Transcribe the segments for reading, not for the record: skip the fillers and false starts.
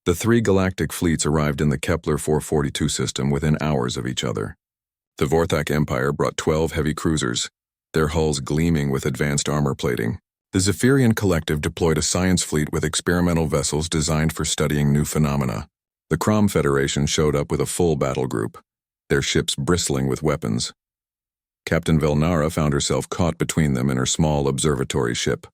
The three galactic fleets arrived in the Kepler 442 system within hours of each other. The Vorthak Empire brought 12 heavy cruisers, their hulls gleaming with advanced armor plating. The Zephyrian Collective deployed a science fleet with experimental vessels designed for studying new phenomena. The Crom Federation showed up with a full battle group, their ships bristling with weapons. Captain Velnara found herself caught between them in her small observatory ship.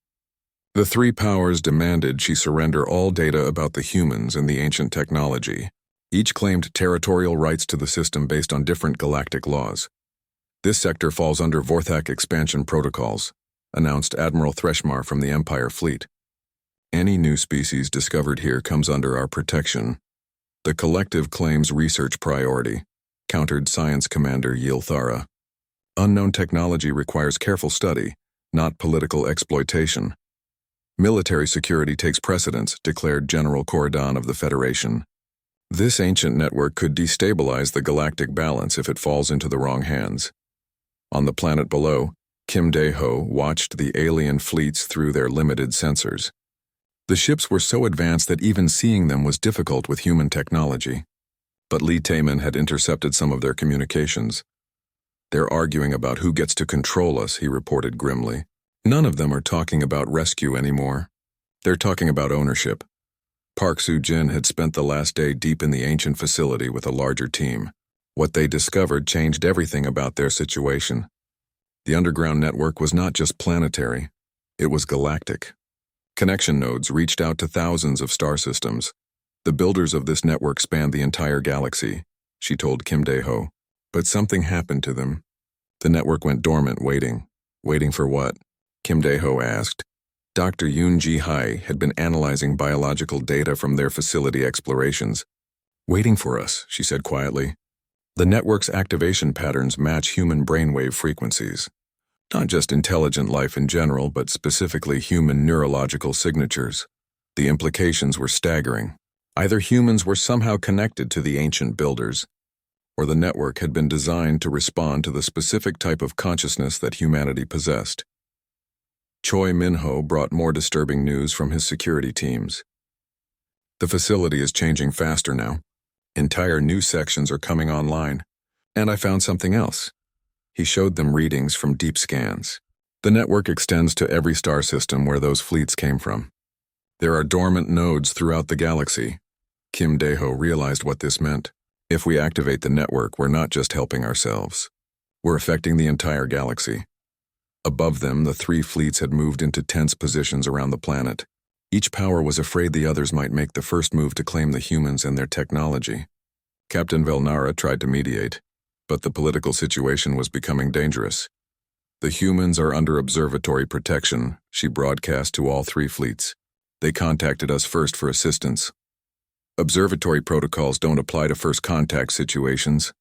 The three powers demanded she surrender all data about the humans and the ancient technology. Each claimed territorial rights to the system based on different galactic laws. This sector falls under Vorthak expansion protocols, announced Admiral Threshmar from the Empire fleet. Any new species discovered here comes under our protection. The collective claims research priority, countered Science Commander Yilthara. Unknown technology requires careful study, not political exploitation. Military security takes precedence, declared General Corridon of the Federation. This ancient network could destabilize the galactic balance if it falls into the wrong hands. On the planet below, Kim Dae-ho watched the alien fleets through their limited sensors. The ships were so advanced that even seeing them was difficult with human technology. But Lee Taemin had intercepted some of their communications. "They're arguing about who gets to control us," he reported grimly. "None of them are talking about rescue anymore. They're talking about ownership." Park Soo-jin had spent the last day deep in the ancient facility with a larger team. What they discovered changed everything about their situation. The underground network was not just planetary, it was galactic. Connection nodes reached out to thousands of star systems. The builders of this network spanned the entire galaxy, she told Kim Dae-ho. But something happened to them. The network went dormant, waiting. Waiting for what? Kim Dae-ho asked. Dr. Yoon Ji-hai had been analyzing biological data from their facility explorations. "Waiting for us," she said quietly. "The network's activation patterns match human brainwave frequencies. Not just intelligent life in general, but specifically human neurological signatures." The implications were staggering. Either humans were somehow connected to the ancient builders, or the network had been designed to respond to the specific type of consciousness that humanity possessed. Choi Min-ho brought more disturbing news from his security teams. "The facility is changing faster now. Entire new sections are coming online. And I found something else." He showed them readings from deep scans. "The network extends to every star system where those fleets came from. There are dormant nodes throughout the galaxy." Kim Dae-ho realized what this meant. If we activate the network, we're not just helping ourselves. We're affecting the entire galaxy. Above them, the three fleets had moved into tense positions around the planet. Each power was afraid the others might make the first move to claim the humans and their technology. Captain Velnara tried to mediate, but the political situation was becoming dangerous. "The humans are under observatory protection," she broadcast to all three fleets. "They contacted us first for assistance." "Observatory protocols don't apply to first contact situations,"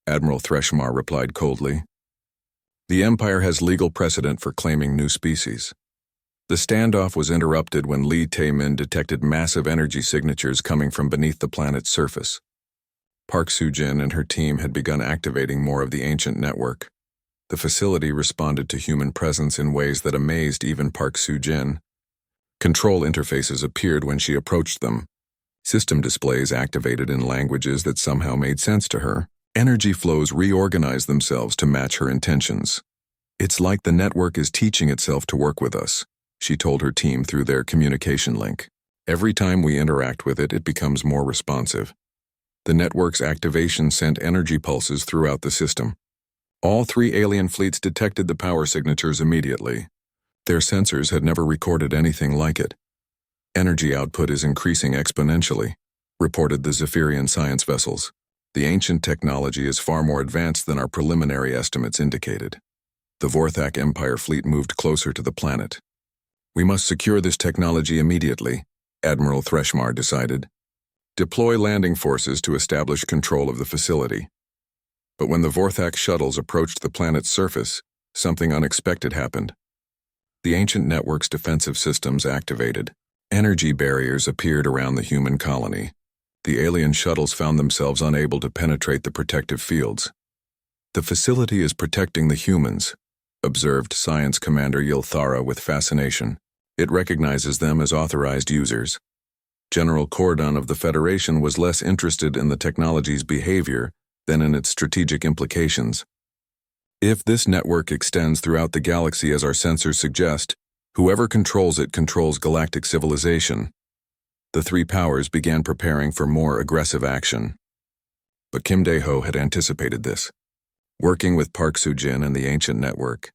Admiral Threshmar replied coldly. "The Empire has legal precedent for claiming new species." The standoff was interrupted when Lee Taemin detected massive energy signatures coming from beneath the planet's surface. Park Soo-jin and her team had begun activating more of the ancient network. The facility responded to human presence in ways that amazed even Park Soo-jin. Control interfaces appeared when she approached them. System displays activated in languages that somehow made sense to her. Energy flows reorganized themselves to match her intentions. "It's like the network is teaching itself to work with us," she told her team through their communication link. "Every time we interact with it, it becomes more responsive." The network's activation sent energy pulses throughout the system. All three alien fleets detected the power signatures immediately. Their sensors had never recorded anything like it. "Energy output is increasing exponentially," reported the Zephyrian science vessels. "The ancient technology is far more advanced than our preliminary estimates indicated." The Vorthak Empire fleet moved closer to the planet. "We must secure this technology immediately," Admiral Threshmar decided. "Deploy landing forces to establish control of the facility." But when the Vorthak shuttles approached the planet's surface, something unexpected happened. The ancient network's defensive systems activated. Energy barriers appeared around the human colony. The alien shuttles found themselves unable to penetrate the protective fields. "The facility is protecting the humans," observed Science Commander Yilthara with fascination. "It recognizes them as authorized users." General Cordon of the Federation was less interested in the technology's behavior than in its strategic implications. If this network extends throughout the galaxy as our sensors suggest, whoever controls it controls galactic civilization. The three powers began preparing for more aggressive action. But Kim Dae-ho had anticipated this. Working with Park Soo-jin and the ancient network,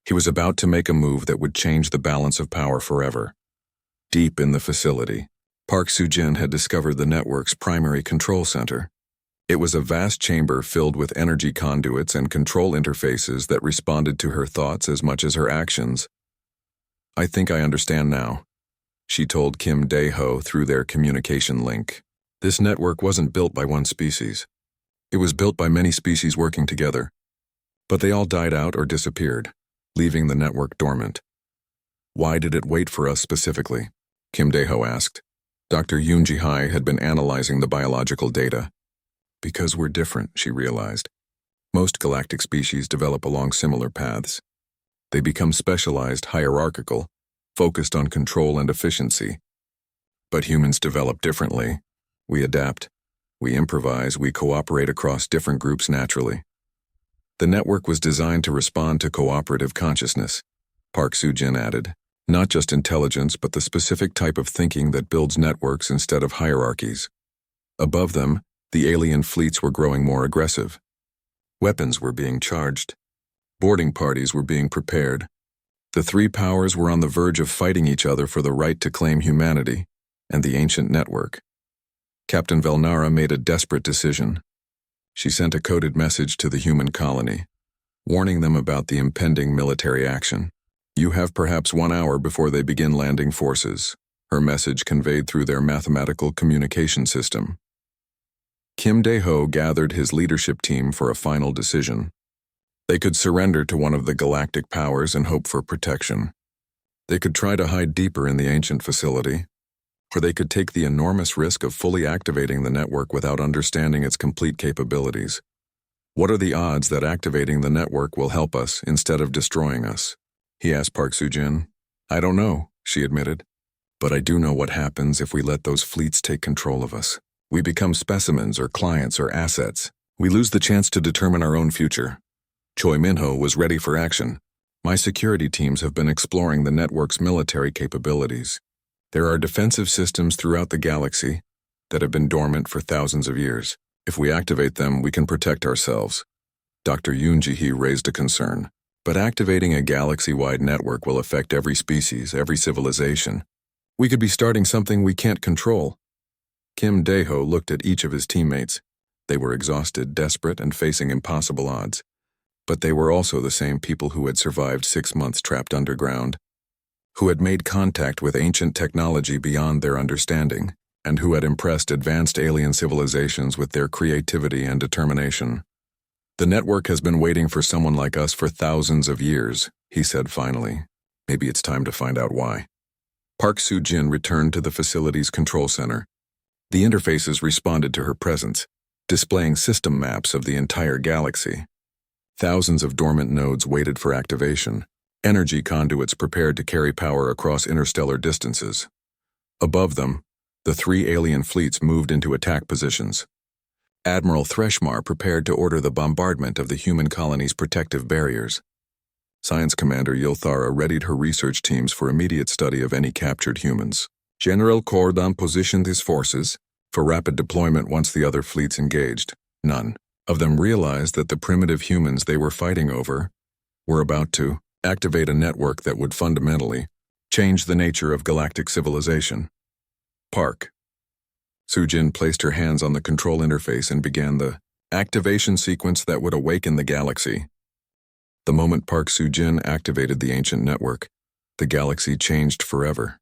he was about to make a move that would change the balance of power forever. Deep in the facility, Park Soo-jin had discovered the network's primary control center. It was a vast chamber filled with energy conduits and control interfaces that responded to her thoughts as much as her actions. "I think I understand now," she told Kim Dae-ho through their communication link. This network wasn't built by one species. It was built by many species working together. But they all died out or disappeared, leaving the network dormant. "Why did it wait for us specifically?" Kim Dae-ho asked. Dr. Yoon Ji-hai had been analyzing the biological data. "Because we're different," she realized. Most galactic species develop along similar paths. They become specialized, hierarchical, focused on control and efficiency. But humans develop differently. We adapt, we improvise, we cooperate across different groups naturally. The network was designed to respond to cooperative consciousness, Park Soo-jin added. Not just intelligence, but the specific type of thinking that builds networks instead of hierarchies. Above them, the alien fleets were growing more aggressive. Weapons were being charged. Boarding parties were being prepared. The three powers were on the verge of fighting each other for the right to claim humanity and the ancient network. Captain Velnara made a desperate decision. She sent a coded message to the human colony, warning them about the impending military action. "You have perhaps 1 hour before they begin landing forces," her message conveyed through their mathematical communication system. Kim Dae-ho gathered his leadership team for a final decision. They could surrender to one of the galactic powers and hope for protection. They could try to hide deeper in the ancient facility, or they could take the enormous risk of fully activating the network without understanding its complete capabilities. "What are the odds that activating the network will help us instead of destroying us?" he asked Park Soo-jin. "I don't know," she admitted. "But I do know what happens if we let those fleets take control of us. We become specimens or clients or assets. We lose the chance to determine our own future." Choi Min-ho was ready for action. "My security teams have been exploring the network's military capabilities. There are defensive systems throughout the galaxy that have been dormant for thousands of years. If we activate them, we can protect ourselves." Dr. Yoon Ji-hee raised a concern. "But activating a galaxy-wide network will affect every species, every civilization. We could be starting something we can't control." Kim Dae-ho looked at each of his teammates. They were exhausted, desperate, and facing impossible odds. But they were also the same people who had survived 6 months trapped underground, who had made contact with ancient technology beyond their understanding, and who had impressed advanced alien civilizations with their creativity and determination. "The network has been waiting for someone like us for thousands of years," he said finally. "Maybe it's time to find out why." Park Soo-jin returned to the facility's control center. The interfaces responded to her presence, displaying system maps of the entire galaxy. Thousands of dormant nodes waited for activation, energy conduits prepared to carry power across interstellar distances. Above them, the three alien fleets moved into attack positions. Admiral Threshmar prepared to order the bombardment of the human colony's protective barriers. Science Commander Yilthara readied her research teams for immediate study of any captured humans. General Cordon positioned his forces for rapid deployment once the other fleets engaged. None of them realized that the primitive humans they were fighting over were about to activate a network that would fundamentally change the nature of galactic civilization. Park Soo-jin placed her hands on the control interface and began the activation sequence that would awaken the galaxy. The moment Park Soo-jin activated the ancient network, the galaxy changed forever.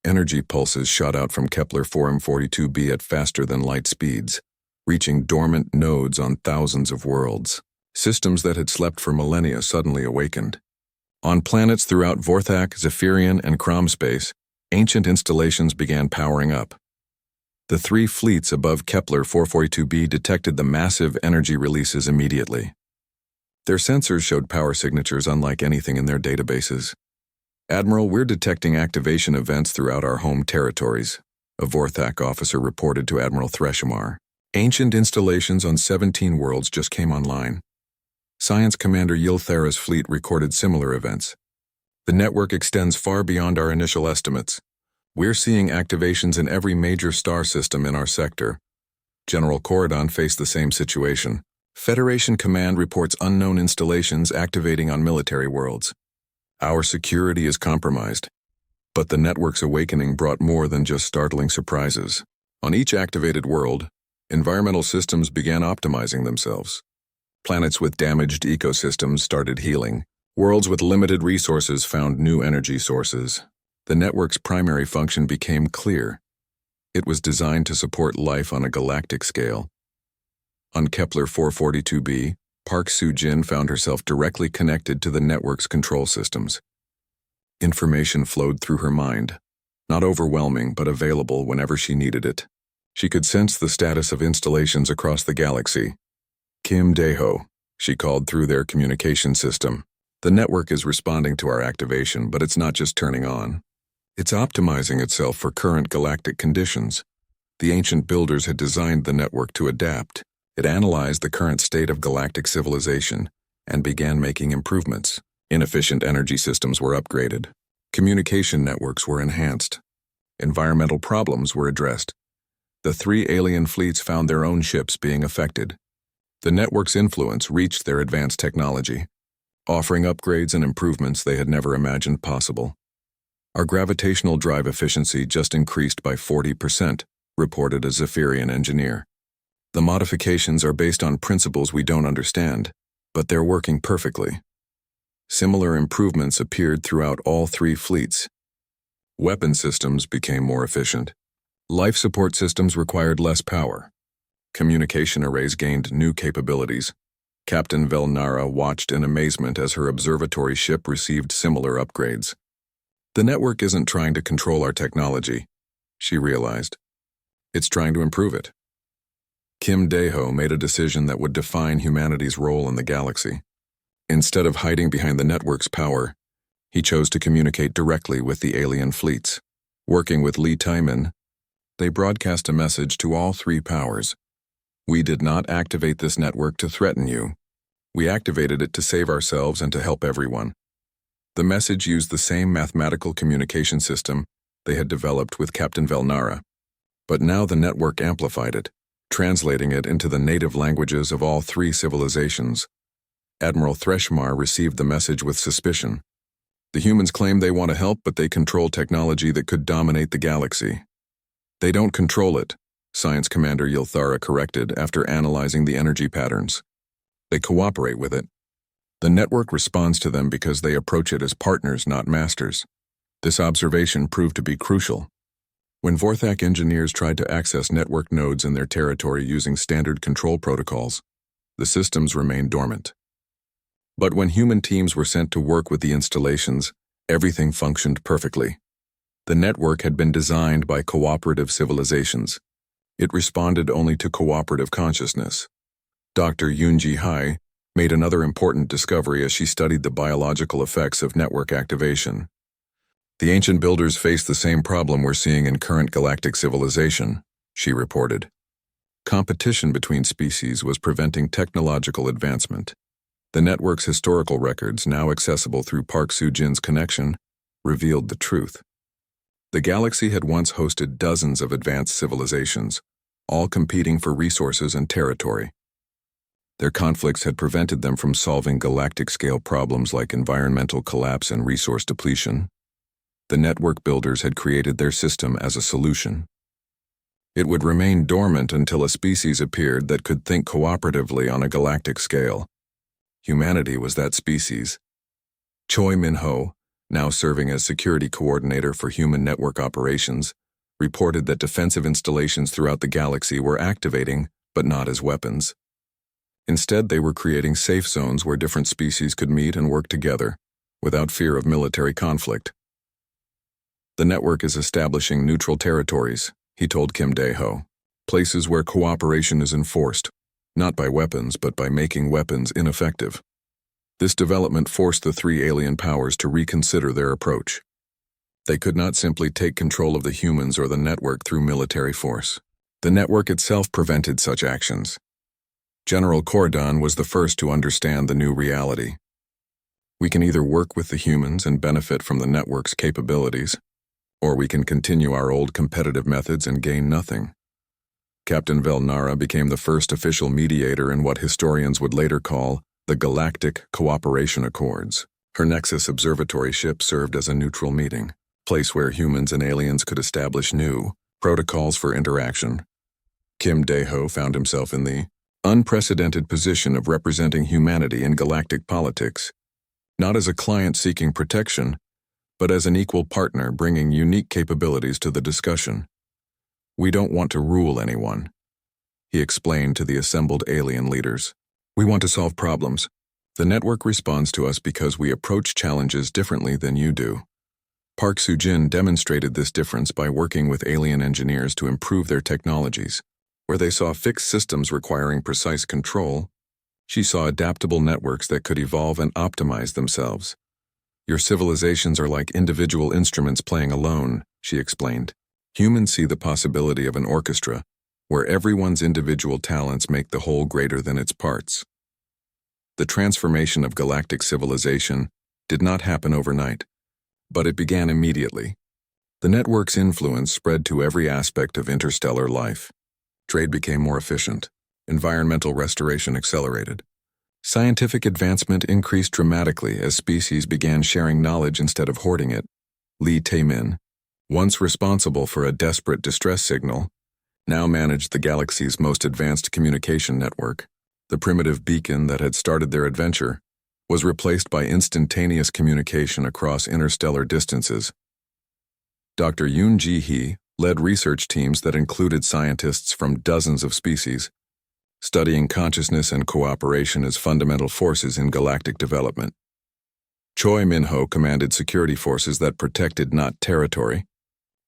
Energy pulses shot out from Kepler 4m42b at faster-than-light speeds, reaching dormant nodes on thousands of worlds. Systems that had slept for millennia suddenly awakened. On planets throughout Vorthak, Zephyrian, and Crom space, ancient installations began powering up. The three fleets above Kepler 442b detected the massive energy releases immediately. Their sensors showed power signatures unlike anything in their databases. "Admiral, we're detecting activation events throughout our home territories," a Vorthak officer reported to Admiral Threshamar. Ancient installations on 17 worlds just came online. Science Commander Yilthara's fleet recorded similar events. The network extends far beyond our initial estimates. We're seeing activations in every major star system in our sector. General Corridon faced the same situation. Federation Command reports unknown installations activating on military worlds. Our security is compromised. But the network's awakening brought more than just startling surprises. On each activated world, environmental systems began optimizing themselves. Planets with damaged ecosystems started healing. Worlds with limited resources found new energy sources. The network's primary function became clear. It was designed to support life on a galactic scale. On Kepler 442b, Park Soo-jin found herself directly connected to the network's control systems. Information flowed through her mind, not overwhelming but available whenever she needed it. She could sense the status of installations across the galaxy. Kim Dae-ho, she called through their communication system. The network is responding to our activation, but it's not just turning on. It's optimizing itself for current galactic conditions. The ancient builders had designed the network to adapt. It analyzed the current state of galactic civilization and began making improvements. Inefficient energy systems were upgraded. Communication networks were enhanced. Environmental problems were addressed. The 3 alien fleets found their own ships being affected. The network's influence reached their advanced technology, offering upgrades and improvements they had never imagined possible. Our gravitational drive efficiency just increased by 40%, reported a Zephyrian engineer. The modifications are based on principles we don't understand, but they're working perfectly. Similar improvements appeared throughout all 3 fleets. Weapon systems became more efficient. Life support systems required less power. Communication arrays gained new capabilities. Captain Velnara watched in amazement as her observatory ship received similar upgrades. The network isn't trying to control our technology, she realized. It's trying to improve it. Kim Dae-ho made a decision that would define humanity's role in the galaxy. Instead of hiding behind the network's power, he chose to communicate directly with the alien fleets. Working with Lee Taiman, they broadcast a message to all 3 powers. We did not activate this network to threaten you. We activated it to save ourselves and to help everyone. The message used the same mathematical communication system they had developed with Captain Velnara. But now the network amplified it, translating it into the native languages of all 3 civilizations. Admiral Threshamar received the message with suspicion. The humans claim they want to help, but they control technology that could dominate the galaxy. They don't control it, Science Commander Yilthara corrected after analyzing the energy patterns. They cooperate with it. The network responds to them because they approach it as partners, not masters. This observation proved to be crucial. When Vorthak engineers tried to access network nodes in their territory using standard control protocols, the systems remained dormant. But when human teams were sent to work with the installations, everything functioned perfectly. The network had been designed by cooperative civilizations. It responded only to cooperative consciousness. Dr. Yoonji Hai made another important discovery as she studied the biological effects of network activation. The ancient builders faced the same problem we're seeing in current galactic civilization, she reported. Competition between species was preventing technological advancement. The network's historical records, now accessible through Park Soo-jin's connection, revealed the truth. The galaxy had once hosted dozens of advanced civilizations, all competing for resources and territory. Their conflicts had prevented them from solving galactic-scale problems like environmental collapse and resource depletion. The network builders had created their system as a solution. It would remain dormant until a species appeared that could think cooperatively on a galactic scale. Humanity was that species. Choi Min-ho, now serving as security coordinator for human network operations, reported that defensive installations throughout the galaxy were activating, but not as weapons. Instead, they were creating safe zones where different species could meet and work together, without fear of military conflict. The network is establishing neutral territories, he told Kim Dae-ho, places where cooperation is enforced, not by weapons but by making weapons ineffective. This development forced the 3 alien powers to reconsider their approach. They could not simply take control of the humans or the network through military force. The network itself prevented such actions. General Cordon was the first to understand the new reality. We can either work with the humans and benefit from the network's capabilities, or we can continue our old competitive methods and gain nothing. Captain Velnara became the first official mediator in what historians would later call the Galactic Cooperation Accords. Her Nexus observatory ship served as a neutral meeting, place where humans and aliens could establish new protocols for interaction. Kim Dae-ho found himself in the unprecedented position of representing humanity in galactic politics, not as a client seeking protection, but as an equal partner bringing unique capabilities to the discussion. "We don't want to rule anyone," he explained to the assembled alien leaders. "We want to solve problems. The network responds to us because we approach challenges differently than you do." Park Soo-jin demonstrated this difference by working with alien engineers to improve their technologies. Where they saw fixed systems requiring precise control, she saw adaptable networks that could evolve and optimize themselves. "Your civilizations are like individual instruments playing alone," she explained. "Humans see the possibility of an orchestra, where everyone's individual talents make the whole greater than its parts." The transformation of galactic civilization did not happen overnight, but it began immediately. The network's influence spread to every aspect of interstellar life. Trade became more efficient. Environmental restoration accelerated. Scientific advancement increased dramatically as species began sharing knowledge instead of hoarding it. Lee Tae-min, once responsible for a desperate distress signal, now managed the galaxy's most advanced communication network. The primitive beacon that had started their adventure was replaced by instantaneous communication across interstellar distances. Dr. Yoon Ji-hee led research teams that included scientists from dozens of species, studying consciousness and cooperation as fundamental forces in galactic development. Choi Min-ho commanded security forces that protected not territory,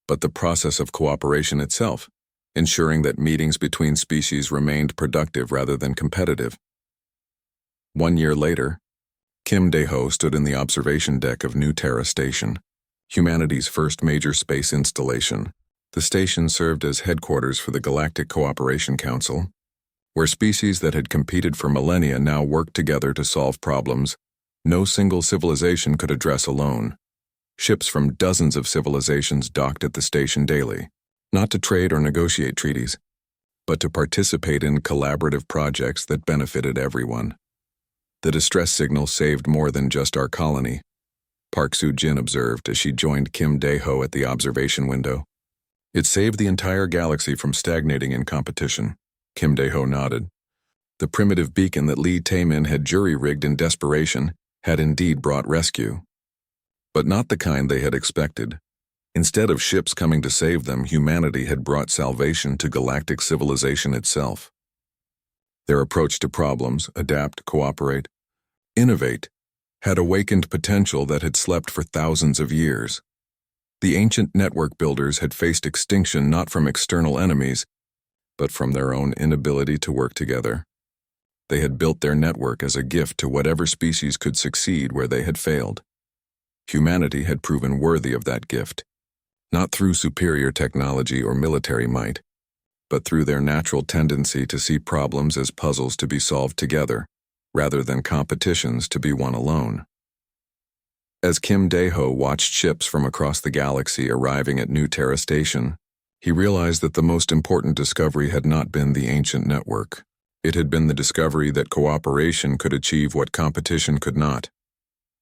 but the process of cooperation itself, ensuring that meetings between species remained productive rather than competitive. 1 year later, Kim Dae-ho stood in the observation deck of New Terra Station, humanity's first major space installation. The station served as headquarters for the Galactic Cooperation Council, where species that had competed for millennia now worked together to solve problems no single civilization could address alone. Ships from dozens of civilizations docked at the station daily, not to trade or negotiate treaties, but to participate in collaborative projects that benefited everyone. The distress signal saved more than just our colony, Park Soo-jin observed as she joined Kim Dae-ho at the observation window. "It saved the entire galaxy from stagnating in competition." Kim Dae-ho nodded. The primitive beacon that Lee Tae-min had jury-rigged in desperation had indeed brought rescue. But not the kind they had expected. Instead of ships coming to save them, humanity had brought salvation to galactic civilization itself. Their approach to problems, adapt, cooperate, innovate, had awakened potential that had slept for thousands of years. The ancient network builders had faced extinction not from external enemies, but from their own inability to work together. They had built their network as a gift to whatever species could succeed where they had failed. Humanity had proven worthy of that gift, not through superior technology or military might, but through their natural tendency to see problems as puzzles to be solved together, rather than competitions to be won alone. As Kim Dae-ho watched ships from across the galaxy arriving at New Terra Station, he realized that the most important discovery had not been the ancient network. It had been the discovery that cooperation could achieve what competition could not.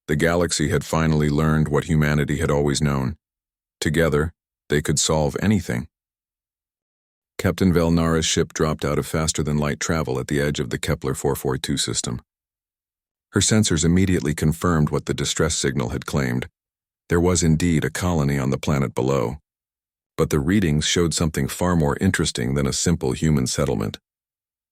The galaxy had finally learned what humanity had always known. Together, they could solve anything. Captain Velnara's ship dropped out of faster-than-light travel at the edge of the Kepler 442 system. Her sensors immediately confirmed what the distress signal had claimed. There was indeed a colony on the planet below. But the readings showed something far more interesting than a simple human settlement.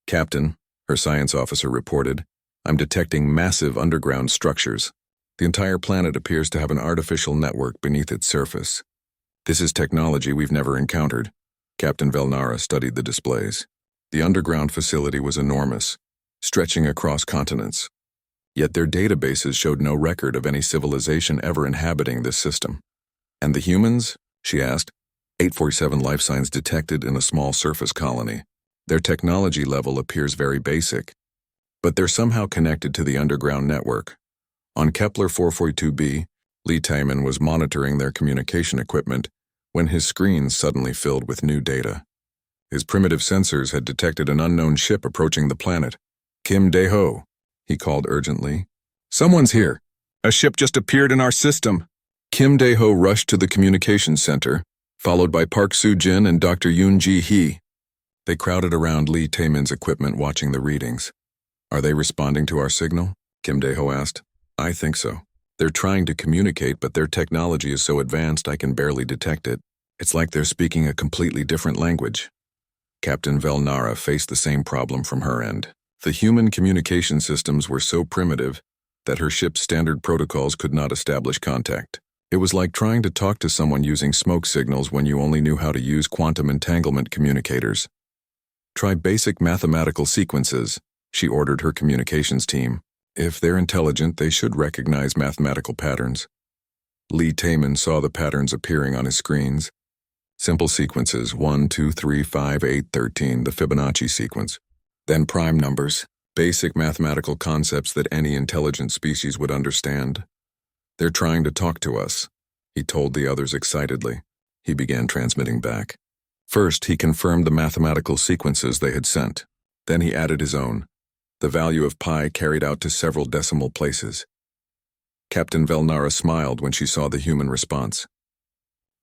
"Captain," her science officer reported, "I'm detecting massive underground structures. The entire planet appears to have an artificial network beneath its surface. This is technology we've never encountered." Captain Velnara studied the displays. The underground facility was enormous, stretching across continents. Yet their databases showed no record of any civilization ever inhabiting this system. And the humans? She asked. 847 life signs detected in a small surface colony. Their technology level appears very basic, but they're somehow connected to the underground network. On Kepler 442b, Lee Taemin was monitoring their communication equipment when his screen suddenly filled with new data. His primitive sensors had detected an unknown ship approaching the planet. Kim Dae-ho, he called urgently. Someone's here. A ship just appeared in our system. Kim Dae-ho rushed to the communications center, followed by Park Soo-jin and Dr. Yoon Ji-hee. They crowded around Lee Taemin's equipment watching the readings. Are they responding to our signal? Kim Dae-ho asked. I think so. They're trying to communicate, but their technology is so advanced I can barely detect it. It's like they're speaking a completely different language. Captain Velnara faced the same problem from her end. The human communication systems were so primitive that her ship's standard protocols could not establish contact. It was like trying to talk to someone using smoke signals when you only knew how to use quantum entanglement communicators. Try basic mathematical sequences, she ordered her communications team. If they're intelligent, they should recognize mathematical patterns. Lee Taemin saw the patterns appearing on his screens. Simple sequences, 1, 2, 3, 5, 8, 13, the Fibonacci sequence. Then prime numbers, basic mathematical concepts that any intelligent species would understand. They're trying to talk to us, he told the others excitedly. He began transmitting back. First, he confirmed the mathematical sequences they had sent. Then he added his own. The value of pi carried out to several decimal places. Captain Velnara smiled when she saw the human response.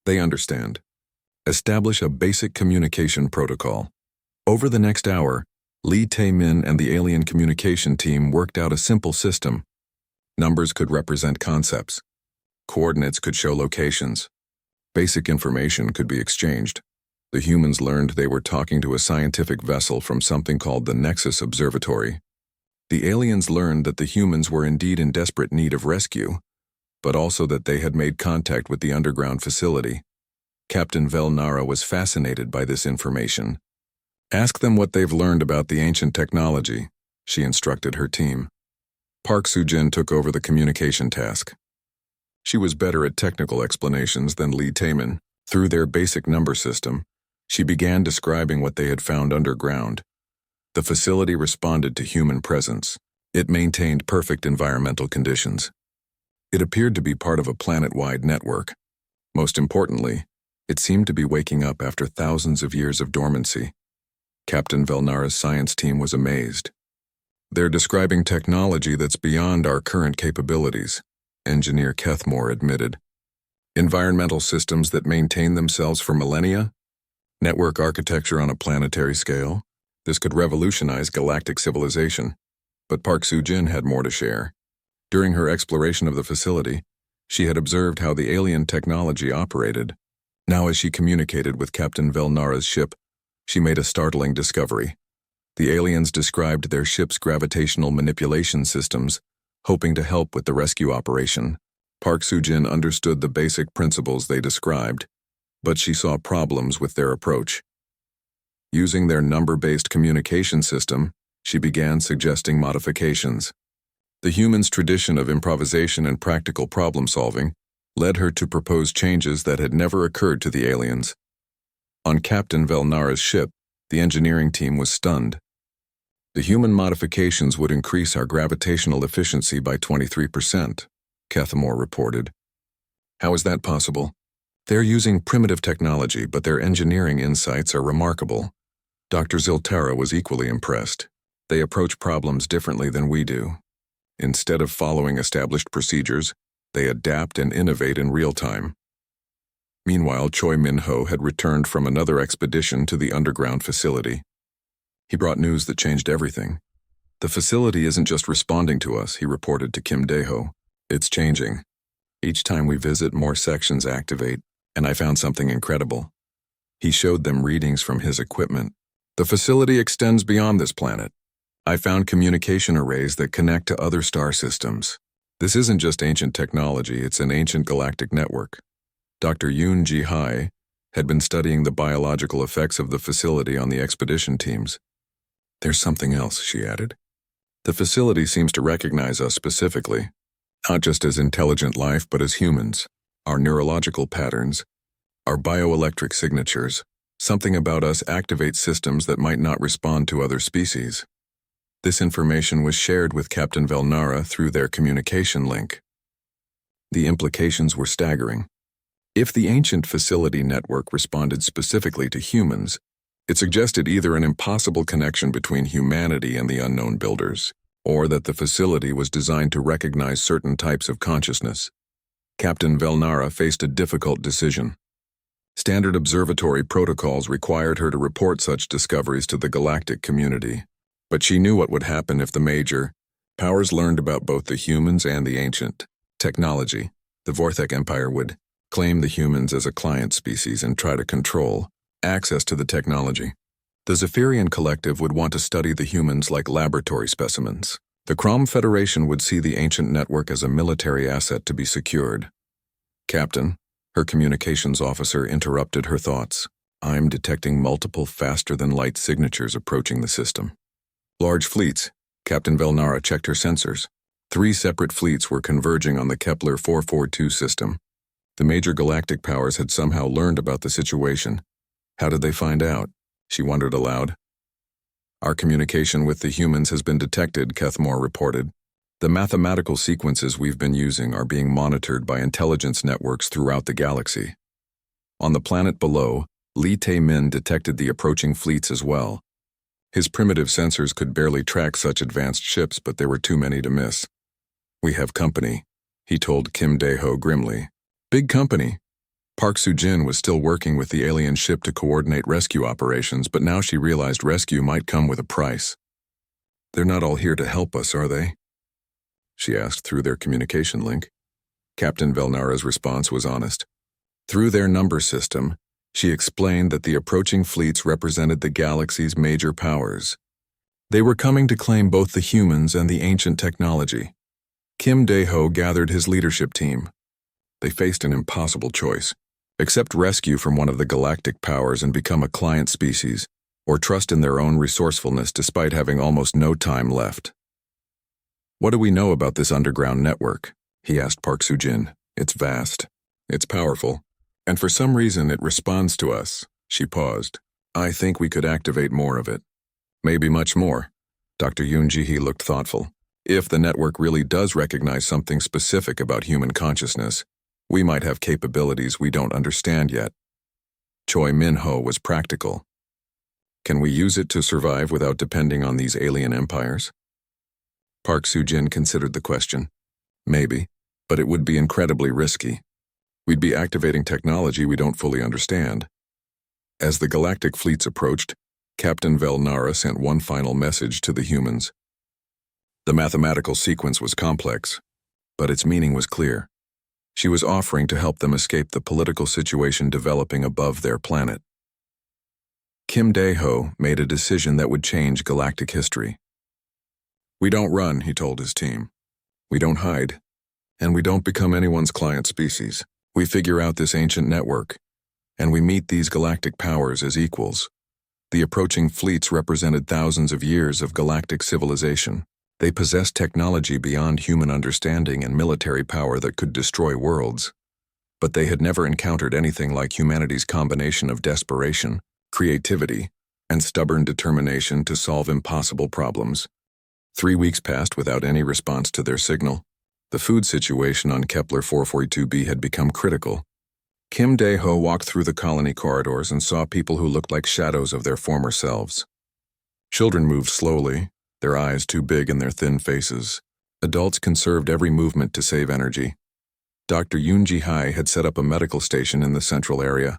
They understand. Establish a basic communication protocol. Over the next hour, Lee Taemin and the alien communication team worked out a simple system. Numbers could represent concepts. Coordinates could show locations. Basic information could be exchanged. The humans learned they were talking to a scientific vessel from something called the Nexus Observatory. The aliens learned that the humans were indeed in desperate need of rescue, but also that they had made contact with the underground facility. Captain Velnara was fascinated by this information. Ask them what they've learned about the ancient technology, she instructed her team. Park Soo-jin took over the communication task. She was better at technical explanations than Lee Taemin. Through their basic number system, she began describing what they had found underground. The facility responded to human presence. It maintained perfect environmental conditions. It appeared to be part of a planet-wide network. Most importantly, it seemed to be waking up after thousands of years of dormancy. Captain Velnara's science team was amazed. They're describing technology that's beyond our current capabilities, Engineer Kethmore admitted. Environmental systems that maintain themselves for millennia? Network architecture on a planetary scale? This could revolutionize galactic civilization. But Park Soo-jin had more to share. During her exploration of the facility, she had observed how the alien technology operated. Now as she communicated with Captain Velnara's ship, she made a startling discovery. The aliens described their ship's gravitational manipulation systems, hoping to help with the rescue operation. Park Soo-jin understood the basic principles they described, but she saw problems with their approach. Using their number-based communication system, she began suggesting modifications. The humans' tradition of improvisation and practical problem-solving led her to propose changes that had never occurred to the aliens. On Captain Velnara's ship, the engineering team was stunned. The human modifications would increase our gravitational efficiency by 23%, Kethmore reported. How is that possible? They're using primitive technology, but their engineering insights are remarkable. Dr. Ziltara was equally impressed. They approach problems differently than we do. Instead of following established procedures, they adapt and innovate in real time. Meanwhile, Choi Min-ho had returned from another expedition to the underground facility. He brought news that changed everything. The facility isn't just responding to us, he reported to Kim Dae-ho. It's changing. Each time we visit, more sections activate, and I found something incredible. He showed them readings from his equipment. The facility extends beyond this planet. I found communication arrays that connect to other star systems. This isn't just ancient technology, it's an ancient galactic network. Dr. Yoon Ji-hee had been studying the biological effects of the facility on the expedition teams. There's something else, she added. The facility seems to recognize us specifically, not just as intelligent life, but as humans. our neurological patterns, our bioelectric signatures. Something about us activates systems that might not respond to other species. This information was shared with Captain Velnara through their communication link. The implications were staggering. If the ancient facility network responded specifically to humans, it suggested either an impossible connection between humanity and the unknown builders, or that the facility was designed to recognize certain types of consciousness. Captain Velnara faced a difficult decision. Standard observatory protocols required her to report such discoveries to the galactic community, but she knew what would happen if the major powers learned about both the humans and the ancient technology. The Vorthek Empire would claim the humans as a client species and try to control access to the technology. The Zephyrian Collective would want to study the humans like laboratory specimens. The Crom Federation would see the ancient network as a military asset to be secured. Captain, her communications officer interrupted her thoughts. I'm detecting multiple faster-than-light signatures approaching the system. Large fleets. Captain Velnara checked her sensors. 3 separate fleets were converging on the Kepler 442 system. The major galactic powers had somehow learned about the situation. How did they find out? She wondered aloud. Our communication with the humans has been detected, Kethmore reported. The mathematical sequences we've been using are being monitored by intelligence networks throughout the galaxy. On the planet below, Li Tae-min detected the approaching fleets as well. His primitive sensors could barely track such advanced ships, but there were too many to miss. We have company, he told Kim Dae-ho grimly. Big company. Park Soo-jin was still working with the alien ship to coordinate rescue operations, but now she realized rescue might come with a price. They're not all here to help us, are they? She asked through their communication link. Captain Velnara's response was honest. Through their number system, she explained that the approaching fleets represented the galaxy's major powers. They were coming to claim both the humans and the ancient technology. Kim Dae-ho gathered his leadership team. They faced an impossible choice: accept rescue from one of the galactic powers and become a client species, or trust in their own resourcefulness despite having almost no time left. What do we know about this underground network? He asked Park Soo-jin. It's vast. It's powerful. And for some reason it responds to us. She paused. I think we could activate more of it. Maybe much more. Dr. Yoon Ji-hee looked thoughtful. If the network really does recognize something specific about human consciousness, we might have capabilities we don't understand yet. Choi Min-ho was practical. Can we use it to survive without depending on these alien empires? Park Soo-jin considered the question. Maybe, but it would be incredibly risky. We'd be activating technology we don't fully understand. As the galactic fleets approached, Captain Velnara sent one final message to the humans. The mathematical sequence was complex, but its meaning was clear. She was offering to help them escape the political situation developing above their planet. Kim Dae-ho made a decision that would change galactic history. We don't run, he told his team. We don't hide. And we don't become anyone's client species. We figure out this ancient network, and we meet these galactic powers as equals. The approaching fleets represented thousands of years of galactic civilization. They possessed technology beyond human understanding and military power that could destroy worlds. But they had never encountered anything like humanity's combination of desperation, creativity, and stubborn determination to solve impossible problems. 3 weeks passed without any response to their signal. The food situation on Kepler 442b had become critical. Kim Dae-ho walked through the colony corridors and saw people who looked like shadows of their former selves. Children moved slowly, their eyes too big in their thin faces. Adults conserved every movement to save energy. Dr. Yoon Ji-hye had set up a medical station in the central area.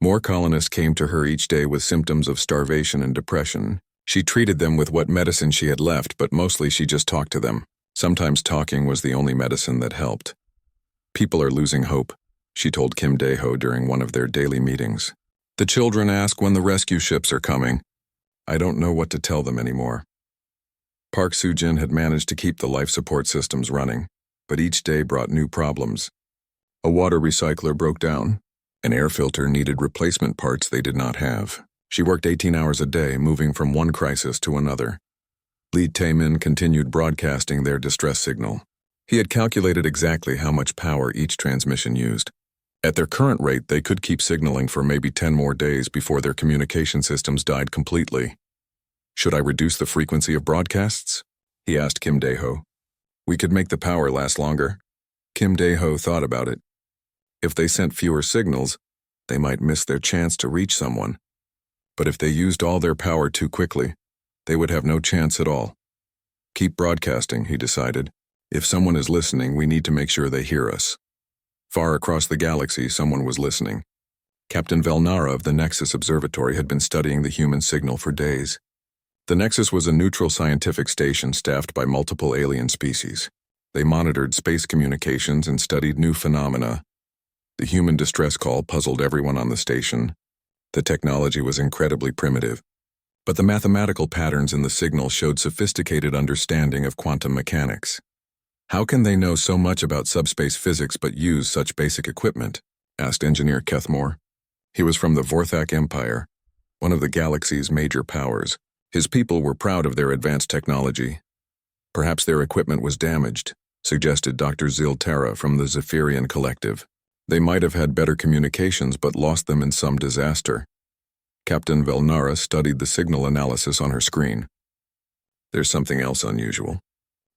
More colonists came to her each day with symptoms of starvation and depression. She treated them with what medicine she had left, but mostly she just talked to them. Sometimes talking was the only medicine that helped. People are losing hope, she told Kim Dae-ho during one of their daily meetings. The children ask when the rescue ships are coming. I don't know what to tell them anymore. Park Soo-jin had managed to keep the life support systems running, but each day brought new problems. A water recycler broke down. An air filter needed replacement parts they did not have. She worked 18 hours a day, moving from one crisis to another. Li Tae-min continued broadcasting their distress signal. He had calculated exactly how much power each transmission used. At their current rate, they could keep signaling for maybe 10 more days before their communication systems died completely. Should I reduce the frequency of broadcasts? He asked Kim Dae-ho. We could make the power last longer. Kim Dae-ho thought about it. If they sent fewer signals, they might miss their chance to reach someone. But if they used all their power too quickly, they would have no chance at all. Keep broadcasting, he decided. If someone is listening, we need to make sure they hear us. Far across the galaxy, someone was listening. Captain Velnara of the Nexus Observatory had been studying the human signal for days. The Nexus was a neutral scientific station staffed by multiple alien species. They monitored space communications and studied new phenomena. The human distress call puzzled everyone on the station. The technology was incredibly primitive, but the mathematical patterns in the signal showed sophisticated understanding of quantum mechanics. How can they know so much about subspace physics but use such basic equipment? Asked Engineer Kethmore. He was from the Vorthak Empire, one of the galaxy's major powers. His people were proud of their advanced technology. Perhaps their equipment was damaged, suggested Dr. Ziltara from the Zephyrian Collective. They might have had better communications but lost them in some disaster. Captain Velnara studied the signal analysis on her screen. There's something else unusual.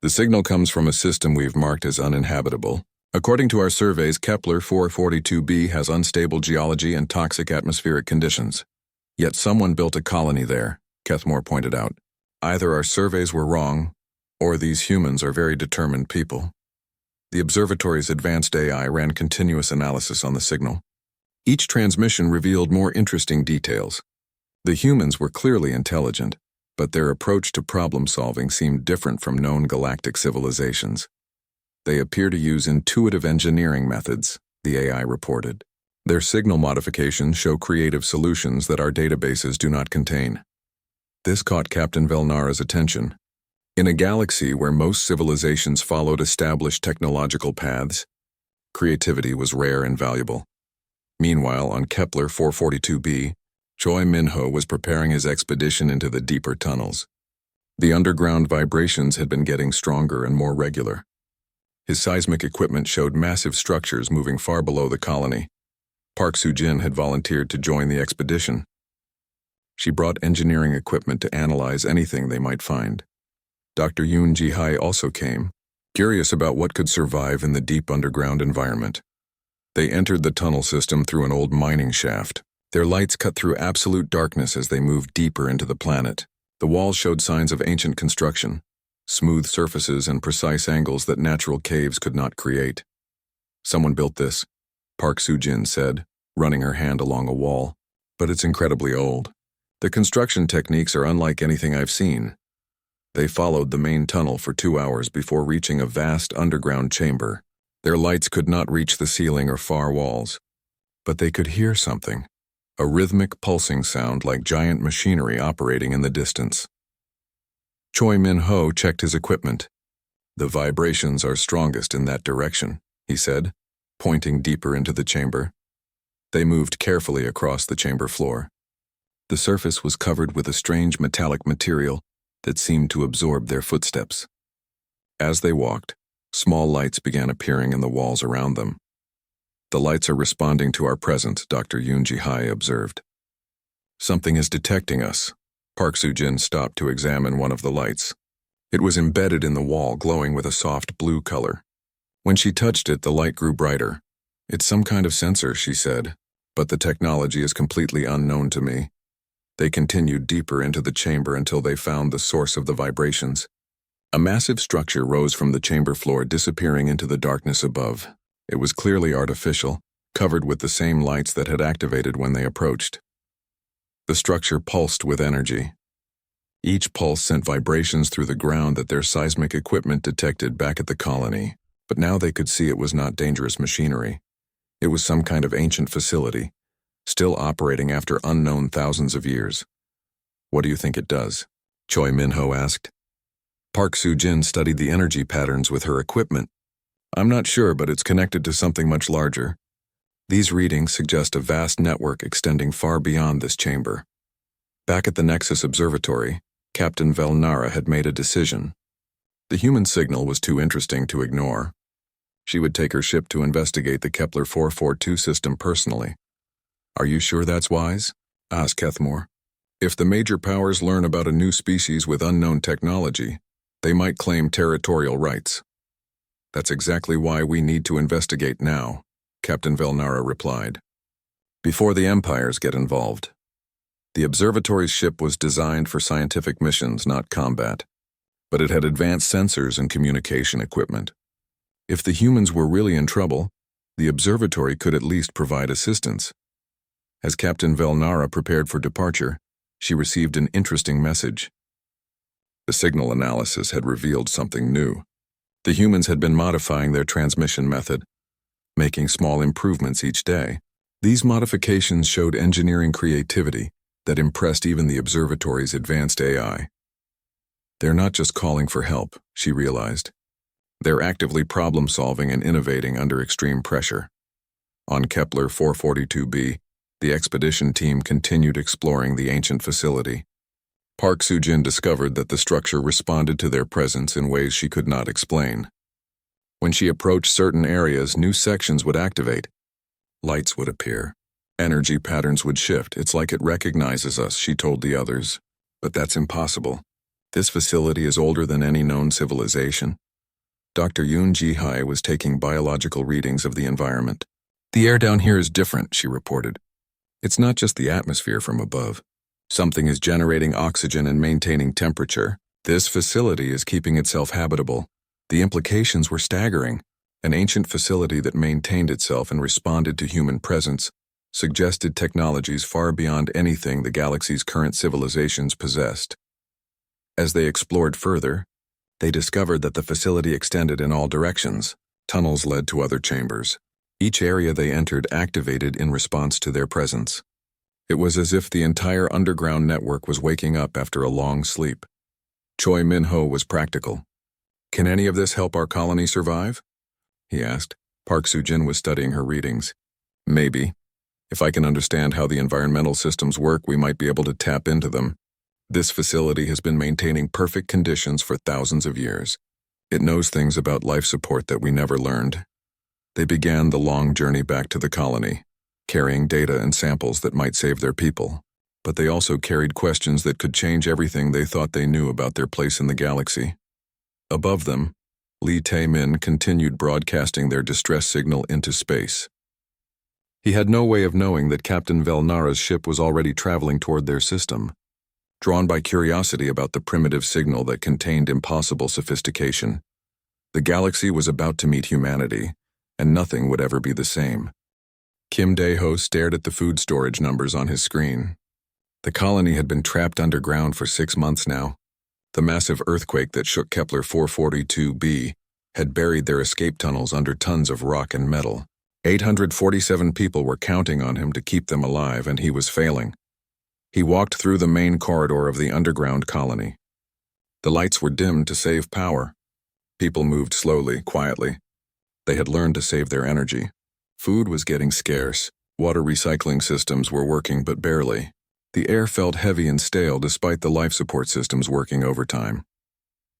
The signal comes from a system we've marked as uninhabitable. According to our surveys, Kepler 442b has unstable geology and toxic atmospheric conditions. Yet someone built a colony there, Kethmore pointed out. Either our surveys were wrong, or these humans are very determined people. The observatory's advanced AI ran continuous analysis on the signal. Each transmission revealed more interesting details. The humans were clearly intelligent, but their approach to problem-solving seemed different from known galactic civilizations. They appear to use intuitive engineering methods, the AI reported. Their signal modifications show creative solutions that our databases do not contain. This caught Captain Velnara's attention. In a galaxy where most civilizations followed established technological paths, creativity was rare and valuable. Meanwhile, on Kepler 442b, Choi Minho was preparing his expedition into the deeper tunnels. The underground vibrations had been getting stronger and more regular. His seismic equipment showed massive structures moving far below the colony. Park Soo-jin had volunteered to join the expedition. She brought engineering equipment to analyze anything they might find. Dr. Yoon Ji-hai also came, curious about what could survive in the deep underground environment. They entered the tunnel system through an old mining shaft. Their lights cut through absolute darkness as they moved deeper into the planet. The walls showed signs of ancient construction, smooth surfaces and precise angles that natural caves could not create. Someone built this, Park Soo-jin said, running her hand along a wall. But it's incredibly old. The construction techniques are unlike anything I've seen. They followed the main tunnel for 2 hours before reaching a vast underground chamber. Their lights could not reach the ceiling or far walls, but they could hear something, a rhythmic pulsing sound like giant machinery operating in the distance. Choi Min-ho checked his equipment. The vibrations are strongest in that direction, he said, pointing deeper into the chamber. They moved carefully across the chamber floor. The surface was covered with a strange metallic material that seemed to absorb their footsteps. As they walked, small lights began appearing in the walls around them. The lights are responding to our presence, Dr. Yoon Ji-hai observed. Something is detecting us. Park Soo-jin stopped to examine one of the lights. It was embedded in the wall, glowing with a soft blue color. When she touched it, the light grew brighter. It's some kind of sensor, she said, but the technology is completely unknown to me. They continued deeper into the chamber until they found the source of the vibrations. A massive structure rose from the chamber floor, disappearing into the darkness above. It was clearly artificial, covered with the same lights that had activated when they approached. The structure pulsed with energy. Each pulse sent vibrations through the ground that their seismic equipment detected back at the colony, but now they could see it was not dangerous machinery. It was some kind of ancient facility, still operating after unknown thousands of years. What do you think it does? Choi Min-ho asked. Park Soo-jin studied the energy patterns with her equipment. I'm not sure, but it's connected to something much larger. These readings suggest a vast network extending far beyond this chamber. Back at the Nexus Observatory, Captain Velnara had made a decision. The human signal was too interesting to ignore. She would take her ship to investigate the Kepler 442 system personally. "Are you sure that's wise?" asked Kethmore. "If the major powers learn about a new species with unknown technology, they might claim territorial rights." "That's exactly why we need to investigate now," Captain Velnara replied. "Before the empires get involved." The observatory's ship was designed for scientific missions, not combat, but it had advanced sensors and communication equipment. If the humans were really in trouble, the observatory could at least provide assistance. As Captain Velnara prepared for departure, she received an interesting message. The signal analysis had revealed something new. The humans had been modifying their transmission method, making small improvements each day. These modifications showed engineering creativity that impressed even the observatory's advanced AI. "They're not just calling for help," she realized. "They're actively problem-solving and innovating under extreme pressure." On Kepler 442b, the expedition team continued exploring the ancient facility. Park Soo-jin discovered that the structure responded to their presence in ways she could not explain. When she approached certain areas, new sections would activate. Lights would appear. Energy patterns would shift. "It's like it recognizes us," she told the others. "But that's impossible. This facility is older than any known civilization." Dr. Yoon Ji-hai was taking biological readings of the environment. "The air down here is different," she reported. "It's not just the atmosphere from above. Something is generating oxygen and maintaining temperature. This facility is keeping itself habitable." The implications were staggering. An ancient facility that maintained itself and responded to human presence suggested technologies far beyond anything the galaxy's current civilizations possessed. As they explored further, they discovered that the facility extended in all directions. Tunnels led to other chambers. Each area they entered activated in response to their presence. It was as if the entire underground network was waking up after a long sleep. Choi Min-ho was practical. "Can any of this help our colony survive?" he asked. Park Soo-jin was studying her readings. "Maybe. If I can understand how the environmental systems work, we might be able to tap into them. This facility has been maintaining perfect conditions for thousands of years. It knows things about life support that we never learned." They began the long journey back to the colony, carrying data and samples that might save their people. But they also carried questions that could change everything they thought they knew about their place in the galaxy. Above them, Lee Tae-min continued broadcasting their distress signal into space. He had no way of knowing that Captain Velnara's ship was already traveling toward their system, drawn by curiosity about the primitive signal that contained impossible sophistication. The galaxy was about to meet humanity, and nothing would ever be the same. Kim Dae-ho stared at the food storage numbers on his screen. The colony had been trapped underground for 6 months now. The massive earthquake that shook Kepler 442b had buried their escape tunnels under tons of rock and metal. 847 people were counting on him to keep them alive, and he was failing. He walked through the main corridor of the underground colony. The lights were dimmed to save power. People moved slowly, quietly. They had learned to save their energy. Food was getting scarce. Water recycling systems were working but barely. The air felt heavy and stale despite the life support systems working overtime.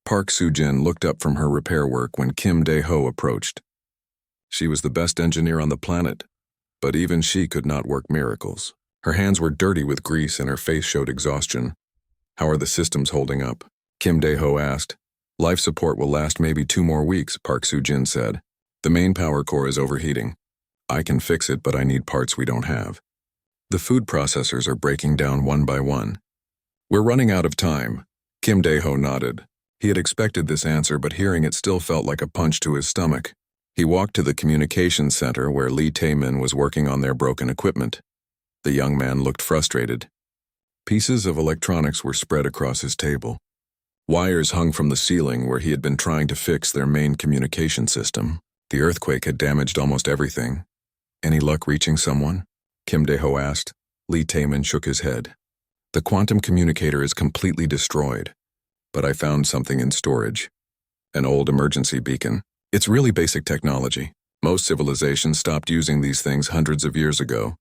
Park Soo-jin looked up from her repair work when Kim Dae-ho approached. She was the best engineer on the planet, but even she could not work miracles. Her hands were dirty with grease and her face showed exhaustion. "How are the systems holding up?" Kim Dae-ho asked. "Life support will last maybe 2 more weeks," Park Soo-jin said. "The main power core is overheating. I can fix it, but I need parts we don't have. The food processors are breaking down one by one. We're running out of time." Kim Dae-ho nodded. He had expected this answer, but hearing it still felt like a punch to his stomach. He walked to the communications center where Lee Tae-min was working on their broken equipment. The young man looked frustrated. Pieces of electronics were spread across his table. Wires hung from the ceiling where he had been trying to fix their main communication system. The earthquake had damaged almost everything. "Any luck reaching someone?" Kim Dae-ho asked. Lee Tae-min shook his head. "The quantum communicator is completely destroyed, but I found something in storage. An old emergency beacon. It's really basic technology. Most civilizations stopped using these things hundreds of years ago.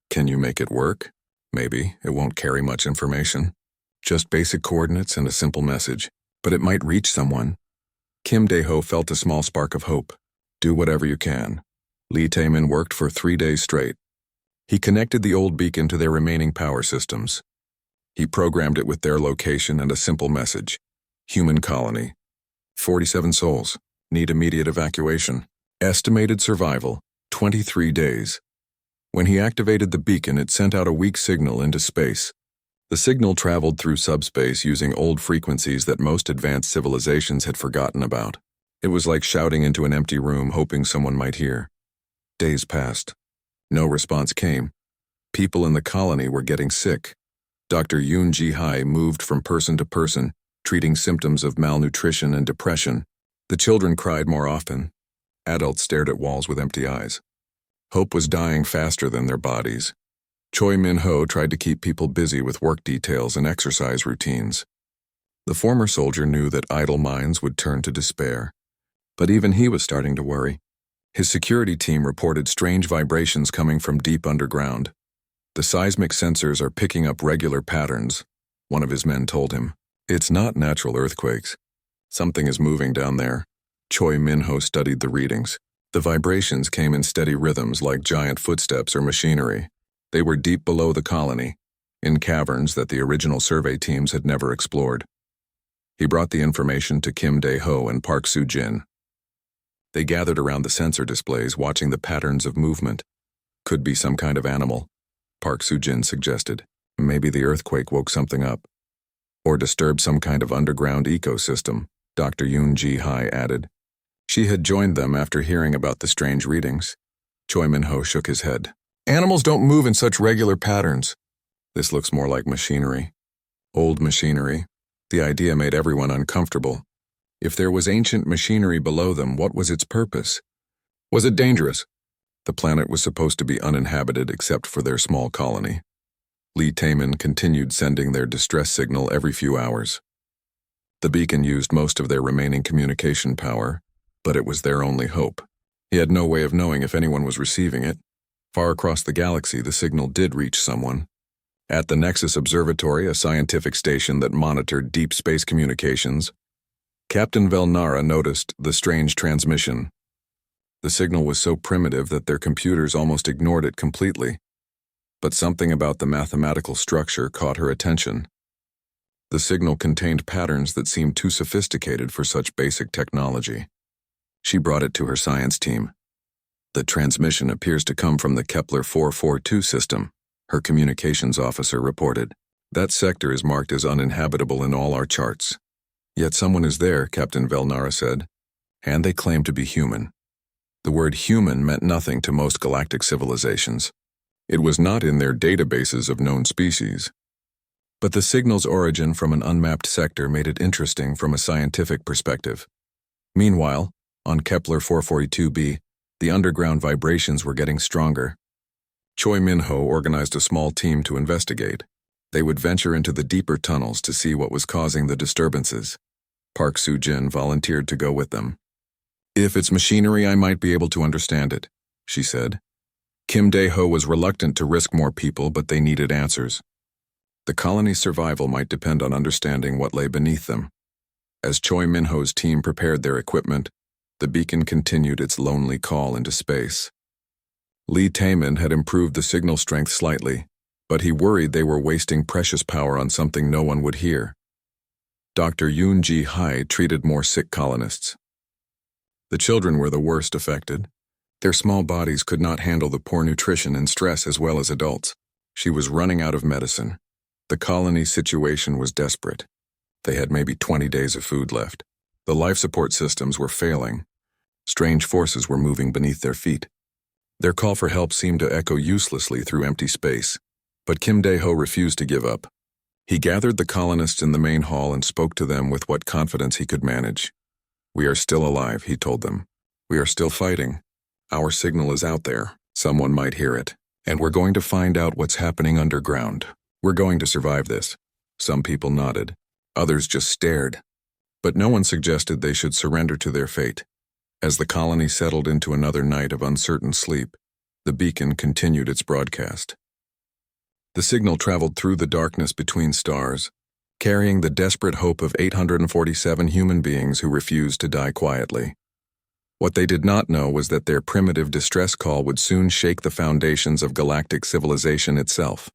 Can you make it work?" "Maybe. It won't carry much information. Just basic coordinates and a simple message. But it might reach someone." Kim Dae-ho felt a small spark of hope. Do whatever you can. Lee Tae-min worked for 3 days straight. He connected the old beacon to their remaining power systems. He programmed it with their location and a simple message. Human colony. 47 souls. Need immediate evacuation. Estimated survival, 23 days. When he activated the beacon, it sent out a weak signal into space. The signal traveled through subspace using old frequencies that most advanced civilizations had forgotten about. It was like shouting into an empty room, hoping someone might hear. Days passed. No response came. People in the colony were getting sick. Dr. Yoon Ji-hai moved from person to person, treating symptoms of malnutrition and depression. The children cried more often. Adults stared at walls with empty eyes. Hope was dying faster than their bodies. Choi Min-ho tried to keep people busy with work details and exercise routines. The former soldier knew that idle minds would turn to despair. But even he was starting to worry. His security team reported strange vibrations coming from deep underground. The seismic sensors are picking up regular patterns, one of his men told him. It's not natural earthquakes. Something is moving down there. Choi Min-ho studied the readings. The vibrations came in steady rhythms like giant footsteps or machinery. They were deep below the colony, in caverns that the original survey teams had never explored. He brought the information to Kim Dae-ho and Park Soo-jin. They gathered around the sensor displays, watching the patterns of movement. Could be some kind of animal, Park Soo-jin suggested. Maybe the earthquake woke something up. Or disturbed some kind of underground ecosystem, Dr. Yoon Ji-hai added. She had joined them after hearing about the strange readings. Choi Min-ho shook his head. Animals don't move in such regular patterns. This looks more like machinery. Old machinery. The idea made everyone uncomfortable. If there was ancient machinery below them, what was its purpose? Was it dangerous? The planet was supposed to be uninhabited except for their small colony. Lee Tae-min continued sending their distress signal every few hours. The beacon used most of their remaining communication power, but it was their only hope. He had no way of knowing if anyone was receiving it. Far across the galaxy, the signal did reach someone. At the Nexus Observatory, a scientific station that monitored deep space communications, Captain Velnara noticed the strange transmission. The signal was so primitive that their computers almost ignored it completely. But something about the mathematical structure caught her attention. The signal contained patterns that seemed too sophisticated for such basic technology. She brought it to her science team. The transmission appears to come from the Kepler 442 system, her communications officer reported. That sector is marked as uninhabitable in all our charts. Yet someone is there, Captain Velnara said, and they claim to be human. The word human meant nothing to most galactic civilizations. It was not in their databases of known species. But the signal's origin from an unmapped sector made it interesting from a scientific perspective. Meanwhile, on Kepler 442b, the underground vibrations were getting stronger. Choi Min-ho organized a small team to investigate. They would venture into the deeper tunnels to see what was causing the disturbances. Park Soo-jin volunteered to go with them. If it's machinery, I might be able to understand it, she said. Kim Dae-ho was reluctant to risk more people, but they needed answers. The colony's survival might depend on understanding what lay beneath them. As Choi Min-ho's team prepared their equipment, the beacon continued its lonely call into space. Lee Tae-min had improved the signal strength slightly, but he worried they were wasting precious power on something no one would hear. Dr. Yoon Ji-hai treated more sick colonists. The children were the worst affected. Their small bodies could not handle the poor nutrition and stress as well as adults. She was running out of medicine. The colony's situation was desperate. They had maybe 20 days of food left. The life support systems were failing. Strange forces were moving beneath their feet. Their call for help seemed to echo uselessly through empty space. But Kim Dae-ho refused to give up. He gathered the colonists in the main hall and spoke to them with what confidence he could manage. We are still alive, he told them. We are still fighting. Our signal is out there. Someone might hear it. And we're going to find out what's happening underground. We're going to survive this. Some people nodded. Others just stared. But no one suggested they should surrender to their fate. As the colony settled into another night of uncertain sleep, the beacon continued its broadcast. The signal traveled through the darkness between stars, carrying the desperate hope of 847 human beings who refused to die quietly. What they did not know was that their primitive distress call would soon shake the foundations of galactic civilization itself.